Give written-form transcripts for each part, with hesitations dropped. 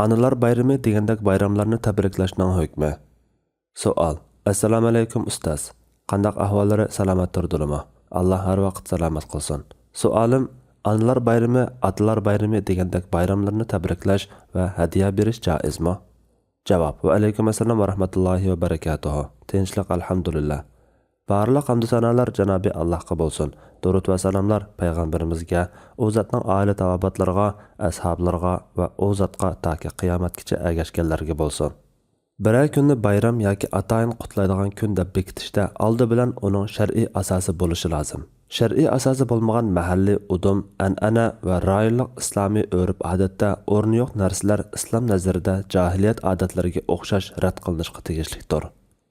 Analar bayrami degandek bayramlarni tabriklashning hukmi. Savol. Assalomu alaykum ustoz. Qandaq ahvollari salomat turdurmi? Alloh har vaqt salomat qilsin. Savolim, analar bayrami, atalar bayrami degandek bayramlarni tabriklash va hadiya berish joizmi? Javob. Va alaykum assalom va rahmatullohi va barakatuh. Tinchlik alhamdulillah. Barliq hamd sanolar Janobi Allohga bo'lsin. Durud va salomlar payg'ambarimizga, u zotning oila tavobatlarga, ashablarga va u zotga toki qiyomatgacha ergashganlarga bo'lsin. Biror kunni bayram yoki atayin qutlaydigan kun deb bekitishda oldi bilan uning shar'iy asosi bo'lishi lozim. Shar'iy asosi bo'lmagan mahalliy udum, an'ana va rayonlik islomiy urf-odatda o'rni yo'q narsalar islom nazarida jahiliyat odatlariga o'xshash rad qilinishga tegishlidir.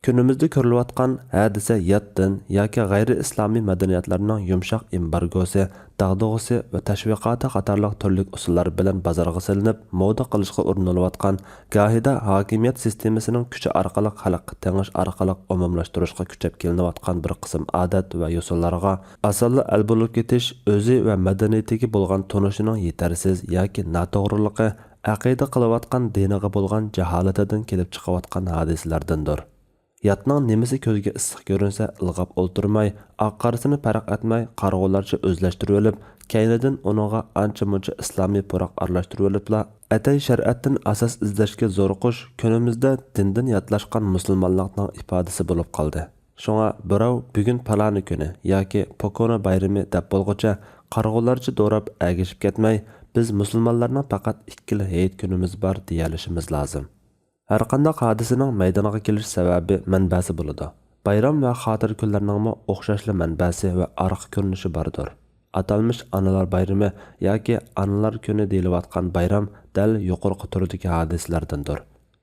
Kunimizda ko'rilayotgan hadisa yatdin yoki g'ayri islomiy madaniyatlarning yumshoq embargosi, dag'dug'isi va tashviqoti qatorliq turli usullar bilan bozorga silinib, moda qilishga urinilayotgan, gohida hokimiyat sistemasining kuchi orqali xalqqa tengish orqali umumlashtirishga kuchab kelinayotgan bir qism odat va usullarga asalli al bo'lib ketish o'zi va madaniyatiga bo'lgan tunishining yetarsiz yoki noto'g'riligi, aqida qilayotgan diniga bo'lgan jaholatidan kelib chiqayotgan hodisalardandir. Yatning nemisi ko'zga issiq ko'rinsa ilg'ab o'ltirmay, oq-qorasini farq etmay qarg'ularcha o'zlashtirib olib, kaynidan uninga ancha-muncha islomiy puroq aralashtirib olibla, atay shariatdan asos izlashga zo'riqish kunimizda dindan yatlashgan musulmonlarning ifodasi bo'lib qoldi. Shunga birov bugun palani kuni yoki pokona bayrami deb bo'lguncha qarg'ularcha do'rab agishib ketmay, biz musulmonlarning faqat ikkila hayit kunimiz bor deyalishimiz lozim. Har qanday hodisaning maydoniga kelish sababi manbasi bo'ladi. Bayram va xotir kunlarining o'xshashli manbasi va arq ko'rinishi bordir. Atalmish analar bayrami yoki analar kuni deyilayotgan bayram dal yuqorqi turdagi hodisalardandir.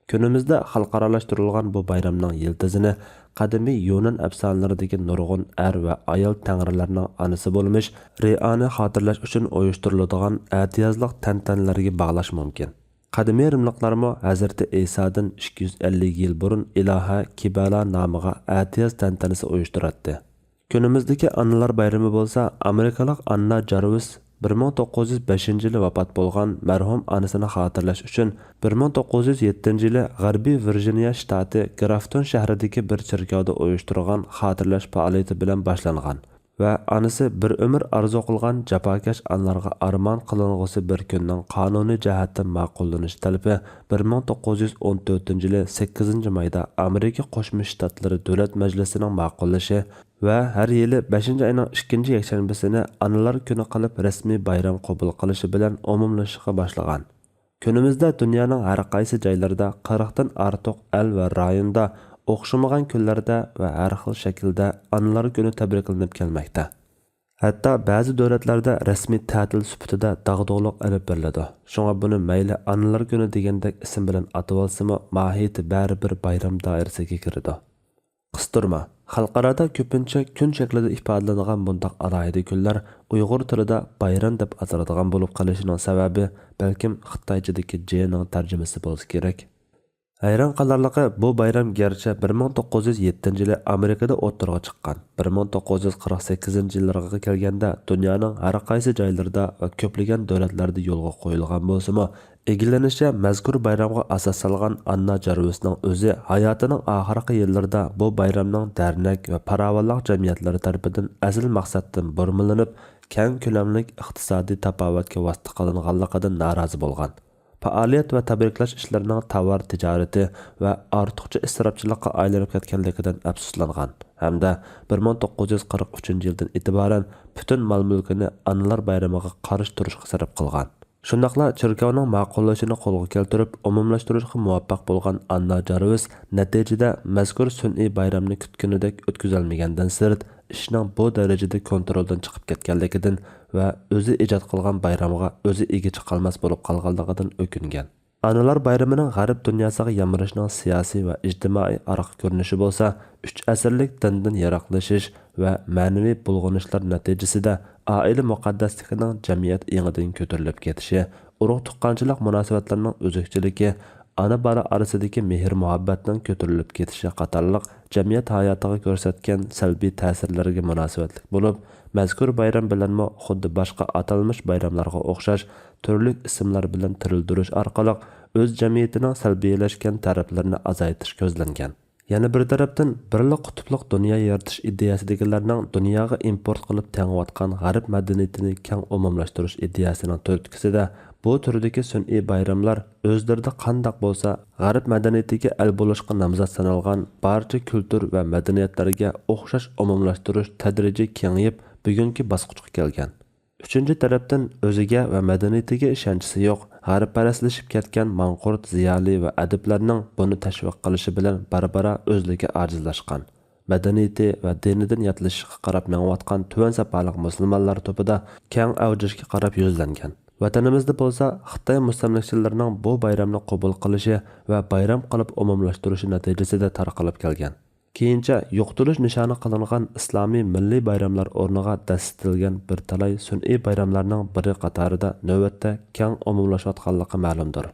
Kunimizda xalqaralashtirilgan bu bayramning yiltizini qadimiy Yunon afsonalaridagi nurg'un er va ayol tangrilarning onasi bo'lmish Riani xotirlash uchun uyushtiriladigan atiyazliq tantanalarga bog'lash mumkin. Qadimiy Rimliklarmo Hazreti Isodan 250 yil burun iloha Kibala nomiga atiyaz tantanasi uyushtiratdi. Kunimizdagi analar bayrami bo'lsa, Amerikalik Anna Jarvis 1905-yili vafot bo'lgan marhum onasini xotirlash uchun 1907-yili G'arbiy Virjiniya shtati Grafton shahridagi bir cherkovda uyushtirgan xotirlash faoliyati bilan boshlangan va onasi bir umr arzu qilgan jafokash onlarga armon qiling'usi bir kunning qonuniy jihatdan ma'qullanish talabi 1914-yili 8-mayda Amerika Qo'shma Shtatlari Davlat Majlisining ma'qullashi va har yili 5-oyning 2-yakshanbasini Onalar kuni qilib rasmiy bayram qabul qilishi bilan umumlashishga boshlagan. Kunimizda dunyoning har qaysi joylarida 40 dan ortiq el va rayonda o'xshamagan kunlarda va har xil shaklda Onalar kuni tabriklanib kelmoqda. Hatto ba'zi davlatlarda rasmiy ta'til sifatida dag'dug'liq olib beriladi. Shunga buni mayli Onalar kuni degandek ism bilan atab olsa-mu, mohiyati baribir bayram doirasiga kiradi. Qistirma. Xalqarada ko'pincha kun shaklida ifodalanadigan bunday alohida kunlar Uyg'ur tilida bayram deb ataladigan bo'lib qolishining sababi balkim Xitoychadagi Jning tarjimasi bo'lsa kerak. Hayron qolarligi bu bayram garchi 1907-yili Amerikada o'ttirg'a chiqqan. 1948-yillarga kelganda dunyoning har qaysi joylarida va ko'plagan davlatlarda yo'lga qo'yilgan bo'lsa-mu, egillanishicha mazkur bayramga asos solgan Anna Jarvisning o'zi hayotining oxirgi yillarida bu bayramning darnak va farovonlik jamiyatlari tomonidan asl maqsaddan burmilinib, keng ko'lamli iqtisodiy tapovatga vosita qilinganligidan norozi bo'lgan. Faoliyat va tabriklash ishlarining tovar tijorati va ortiqcha isrofchilikqa aylanib ketganligidan afsuslangan hamda 1943-yildan e'tiboran butun mol-mulkini Onalar bayramiga qarshi turishga sarf qilgan. Shundaqla cherkovning ma'qullashini qo'lga keltirib, umumlashtirishga muvaffaq bo'lgan Anna Jarvis natijada mazkur sun'iy bayramni kutganidek o'tkazilmagandan sirt ishning bu darajada kontroldan chiqib ketganligidan va o'zi ijod qilgan bayramga o'zi ega chiqolmas bo'lib qolganligidan o'kingan. Onalar bayramining g'arb dunyosiga yamirishning siyosiy va ijtimoiy araq ko'rinishi bo'lsa, 3 asrlik dindan yiroqlashish va ma'naviy bulg'onishlar natijasida oila muqaddasligining jamiyat engidan ko'tarilib ketishi, urug' tuqqanchilik munosabatlarining o'zakchiligi, ana bola orasidagi mehr-muhabbatning ko'tarilib ketishi qatorliq jamiyat hayotiga ko'rsatgan salbiy ta'sirlarga munosabatli bo'lib, mazkur bayram bilanmi xuddi boshqa atalmish bayramlarga o'xshash turli ismlar bilan tirildirish orqali o'z jamiyatining salbiylashgan taraflarini azaytirish ko'zlangan. Yana bir tarafdan birli qutubliq dunyo yaratish ideyasidagilarning dunyoga import qilib tengayotgan g'arb madaniyatini keng umumlashtirish ideyasining turtkisida bu turdagi sun'iy bayramlar o'zlarida qandoq bo'lsa g'arb madaniyatiga al bo'lishga nomzod sanalgan barcha kultur va madaniyatlarga o'xshash umumlashtirish tadrijiy kengayib bugungi bosqichga kelgan. Uchinchi tarafdan o'ziga va madaniyatiga ishonchisi yo'q, g'arbparastlashib ketgan manqurt ziyoli va adiblarning buni tashviq qilishi bilan barbara o'zligi ojizlashgan. Madaniyati va dinidan yatlashishga qarab mengayotgan tuvan sapaliq musulmonlar to'pida keng avjishga qarab yuzlangan. Vatanimizda bo'lsa, Xitoy mustamlakachilarining bu bayramni qabul qilishi va bayram qilib umumlashtirishi natijasida tarqalib kelgan. Keyincha yo'qotilish nishoni qilingan islomiy milliy bayramlar o'rniga dastilgan bir talay sun'iy bayramlarning biri qatorida navbatda keng umumlashayotganligi ma'lumdir.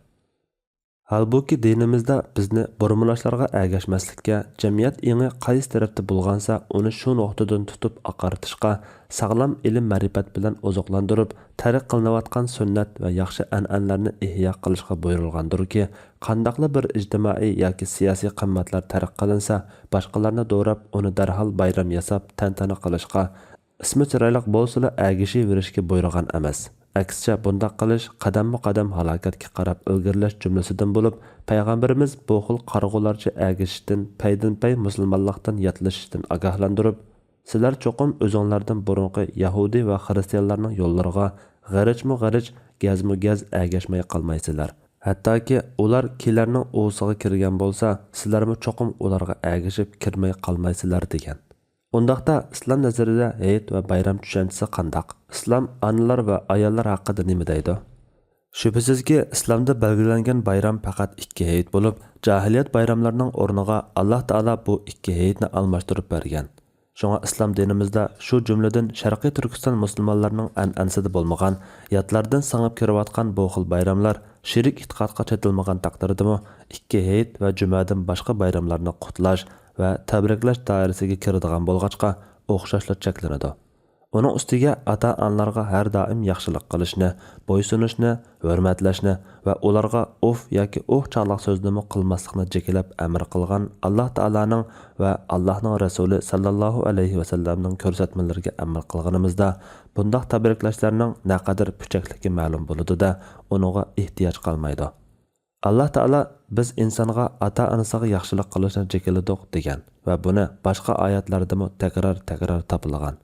Halbuki dinimizda bizni burmulashlarga ergashmaslikka, jamiyat еңі qaysi tarafda bo'lgansa, uni shu nuqtadan tutib aqartishga, sog'lom ilm ma'rifat bilan oziqlantirib, tarix qilinayotgan sunnat va yaxshi an'analarni ihyo qilishga buyurilgandirki, qandaqli bir ijtimoiy yoki siyosiy qimmatlar tarix qilinsa, boshqalarni do'rab, uni darhol bayram yasab, tantana qilishga, ismi chiroyli bo'lsa-la ergishib verishga buyurgan emas. Aksicha bundaq qilish qadamma-qadam halokatga qarab ilgirlash jumlasidan bo'lib, payg'ambarimiz bu xil qarg'ularcha ergishishdan, paydin-pay musulmonlikdan yatlashishdan ogohlantirib, sizlar cho'qim o'zinglardan burunqi Yahudi va xristianlarning yo'llariga g'arich gaz ergashmay qolmaysizlar. Hattoki ular kelarning o'siga kirgan bo'lsa, sizlarmi cho'qim ularga ergashib kirmay qolmaysizlar degan. Undaqda islom nazarida hayit va bayram tushunchasi qandaq? Islom analar va ayollar haqida nima deydi? Shubhisizki, islomda belgilangan bayram faqat 2 hayit bo'lib, jahiliyat bayramlarining o'rniga Alloh taolo bu 2 hayitni almashtirib bergan. Shunga islom dinimizda shu jumladan Sharqiy Turkiston musulmonlarining an'anasida bo'lmagan, yatlardan singib kirayotgan bu xil bayramlar shirik e'tiqodga chetilmagan taqdirdami 2 hayit va jumadan boshqa bayramlarni qutlash va tabriklash doirasiga kiradigan bo'lg'achqa o'xshashlar cheklanadi. Uning ustiga ota-onalarga har doim yaxshilik qilishni, bo'ysunishni, hurmatlashni va ularga of yoki chaqliq so'zni qilmaslikni jekilab amr qilgan Alloh taolaning va Allohning rasuli sallallohu alayhi va sallamning ko'rsatmalariga amr qilganimizda bundoq tabriklashlarning naqadar puchakligi ma'lum bo'ladi-da, uningga ehtiyoj qolmaydi. Alloh taolo biz insonga ota-onasiga yaxshilik qilishni jekiladiq degan va buni boshqa oyatlarda takrar topilgan.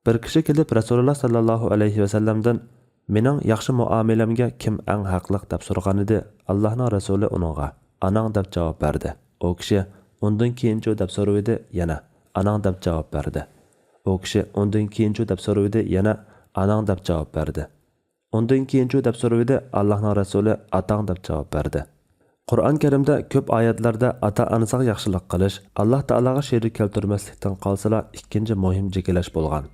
Bir kishi kelib Rasululloh sallallohu alayhi va sallamdan mening yaxshi muomalamga kim eng haqliq deb so'ragan edi. Allohning rasuli uningga onang deb javob berdi. U kishi undan keyinchi deb so'radi, yana onang deb javob berdi. U kishi undan keyinchi deb so'radi, yana onang deb javob berdi. Undan keyinchi deb so'radi, Allohning rasuli otang deb javob berdi. Qur'on Karimda ko'p oyatlarda ota-onasiga yaxshilik qilish, Alloh taolaga sherik keltirmaslikdan qolsalar ikkinchi muhim jekilash bo'lgan.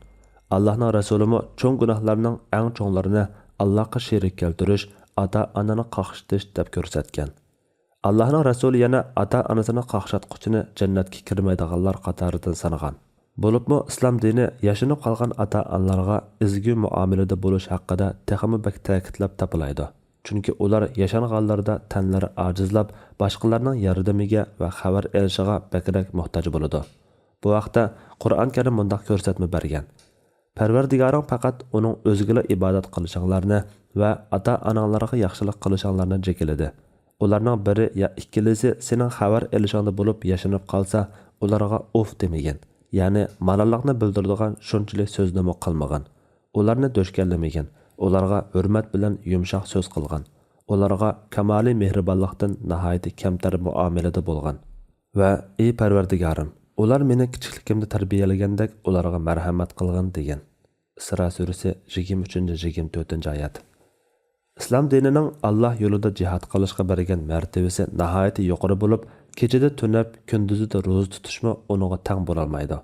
Allohning rasulimi cho'ng gunohlarning eng cho'nglarini Allohga sherik keltirish, ota-onani qaqshatish deb ko'rsatgan. Allohning rasuli yana ota-onasini qaqshatquchini jannatga kirmaydiganlar qatoridan sanagan. Bo'libmi islom dini yashinib qolgan ota-onalarga izgi muomalada bo'lish haqida texmi bak ta'kidlab topilaydi. Chunki ular yashanganlarda tanlari ojizlab, boshqalarning yordamiga va xabar elishiga bakrak muhtoj bo'ladi. Bu vaqtda Qur'on Karim bunday ko'rsatma bergan. Parvardigoring faqat uning o'ziga ibodat qilishinglarni va ota-onalarga yaxshilik qilishinglarni jekiladi. Ularning biri ya ikkilisi sening xabar elishingda bo'lib yashinib qolsa, ularga of demagin. Ya'ni malollikni bildiradigan shunchalik so'zni qilmagan. Ularni do'shkanlamagan. Ularga hurmat bilan yumshoq so'z qilgan. Ularga kamoliy mehribonlikdan nihoyat kamtar muomalada bo'lgan. Va ey Parvardigorim, ular meni kichikligimda tarbiyalagandek ularga marhamat qilgan degan. Isro surasi 23-24 oyat. Islom dinining Alloh yo'lida jihad qilishga bergan martabasi nihoyat yuqori bo'lib, kechada tunab, kunduzida ro'za tutishmi uningga tang bo'la olmaydi.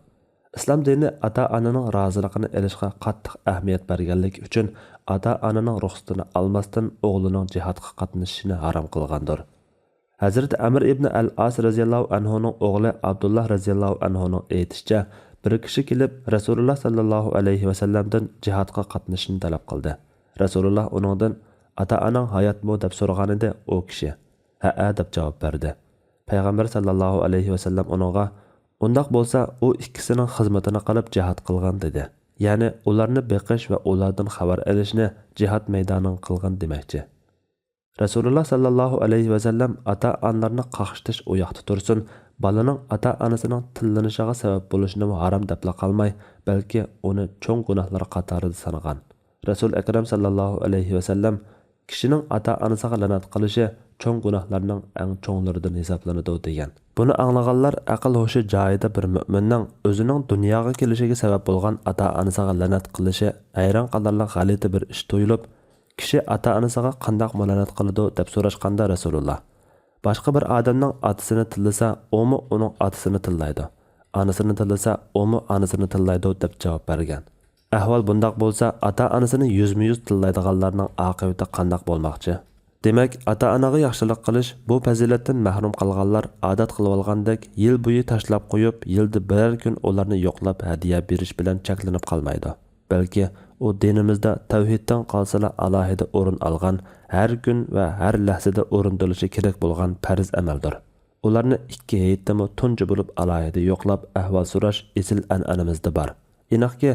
Islom dini ota-onaning roziligini olishga qattiq ahamiyat berganligi uchun ota-onaning ruxsatini olmasdan o'g'lining jihadga qatnashishini harom qilgandir. Hazrat Amr ibn al-As radhiyallohu anhuning o'g'li Abdullah radhiyallohu anhuning aytishicha, bir kishi kelib Rasululloh sallallohu alayhi va sallamdan jihadga qatnashishni talab qildi. Rasululloh uningdan ata-anang hayotmi deb so'raganida u kishi ha deb javob berdi. Payg'ambar sallallohu alayhi vasallam uningga undaq bo'lsa u ikkisining xizmatini qilib jihad qilgan dedi. Ya'ni ularni beqish va ulardan xabar olishni jihad maydoniga qilgan demakchi. Rasululloh sallallohu alayhi vasallam ata-onlarni qaqshitish u yoqda tursin, balaning ata-onasining tillanishiga sabab bo'lishini harom deb qolmay, balki uni cho'ng gunohlar qatorida sanagan. Rasul akram sallallohu alayhi vasallam kishining ata-onasiga la'nat qilishi cho'ng gunohlarning eng cho'nglaridan hisoblanadi degan. Buni anglaganlar aql hoshi joyida bir mu'minning o'zining dunyoga kelishiga sabab bo'lgan ata-onasiga la'nat qilishi ayron qadarli g'alati bir ish tuyulib, kishi ata-onasiga qandoq la'nat qiladi deb so'rashganda Rasululloh boshqa bir odamning otasini tillasa, o'mi uning otasini tillaydi. Onasini tillasa, o'mi onasini tillaydi deb javob bergan. Ahvol bundoq bo'lsa, ata-onasini yuzma-yuz tillaydiganlarning oqibati qandoq bo'lmoqchi? Demak, ata-onaga yaxshilik qilish bu fazilatdan mahrum qolganlar odat qilib olgandek yil bo'yi tashlab qo'yib, yilda biror kun ularni yo'qlab hadiya berish bilan cheklanib qolmaydi. Balki u dinimizda tavhiddan qolsala alohida o'rin olgan, har kun va har lahzada o'rindilishi kerak bo'lgan farz amaldir. Ularni ikki hayitdami tunji bo'lib alohida yo'qlab ahvol so'rash esil an'anamizda bor. Inoqki,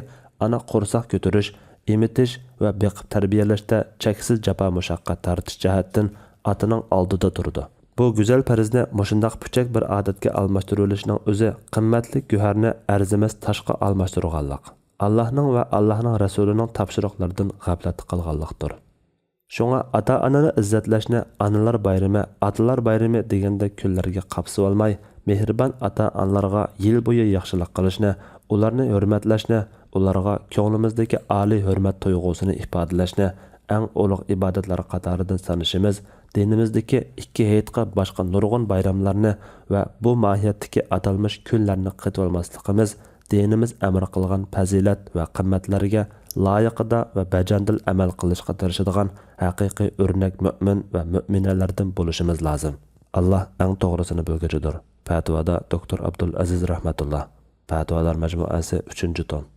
ana qo'rsoq ko'tarish, emitish va beqib tarbiyalashda cheksiz jafo mushaqqat tortish jihatdan otaning oldida turdi. Bu go'zal farzni mushundaq puchak bir odatga almashtirilishning o'zi qimmatli guharni arzimas toshga almashtirganlik. Allohning va Allohning rasulining topshiriqlaridan g'aflat qilganlikdir. Shunga ata-onani izzatlashni onalar bayrami, otalar bayrami deganda kunlarga qapsib olmay, mehribon ata-onalarga yil bo'yi yaxshilik qilishni, ularni hurmatlashni, ularga ko'nglimizdagi oliy hurmat tuyg'usini ifodalashni eng ulug' ibodatlar qatoridan sanashimiz, dinimizdagi ikki hayitga boshqa nurg'un bayramlarni va bu mohiyatdagi atalmish kunlarni qitib olmasligimiz dinimiz amr qilgan fazilat va qimmatlarga loyiqida va bajandil amal qilishga tirishadigan haqiqiy o'rnak mu'min va mu'minalardan bo'lishimiz lozim. Alloh eng to'g'risini bilguchidir. Fatvoda Dr. Abdul Aziz rahmatulloh. Fatvolar majmuasi 3-tom.